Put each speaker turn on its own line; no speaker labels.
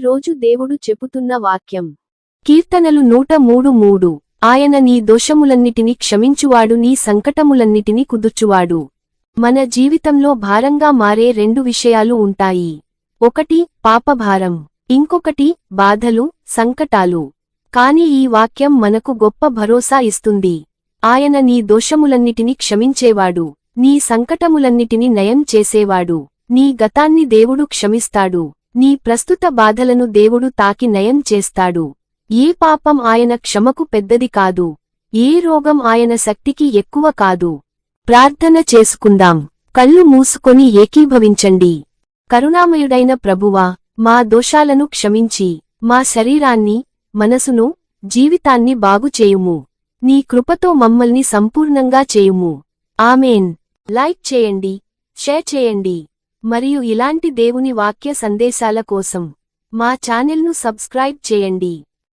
రోజు దేవుడు చెపుతున్న వాక్యం కీర్తనలు 103:3 ఆయన నీ దోషములన్నిటిని క్షమించువాడు, నీ సంకటములన్నిటిని కుదుర్చువాడు. మన జీవితంలో భారంగా మారే రెండు విషయాలు ఉంటాయి. ఒకటి పాపభారం, ఇంకొకటి బాధలు, సంకటాలు. కాని ఈ వాక్యం మనకు గొప్ప భరోసా ఇస్తుంది. ఆయన నీ దోషములన్నిటిని క్షమించేవాడు, నీ సంకటములన్నిటిని నయం చేసేవాడు. నీ గతాన్ని దేవుడు క్షమిస్తాడు, నీ ప్రస్తుత బాధలను దేవుడు తాకి నయం చేస్తాడు. ఏ పాపం ఆయన క్షమకు పెద్దది కాదు, ఏ రోగం ఆయన శక్తికి ఎక్కువ కాదు. ప్రార్థన చేసుకుందాం. కళ్ళు మూసుకొని ఏకీభవించండి. కరుణామయుడైన ప్రభువా, మా దోషాలను క్షమించి మా శరీరాన్ని, మనసును, జీవితాన్ని బాగుచేయుము. నీ కృపతో మమ్మల్ని సంపూర్ణంగా చేయుము. ఆమేన్. లైక్ చేయండి, షేర్ చేయండి. మరియు ఇలాంటి దేవుని వాక్య సందేశాల కోసం మా ఛానెల్ను సబ్స్క్రైబ్ చేయండి.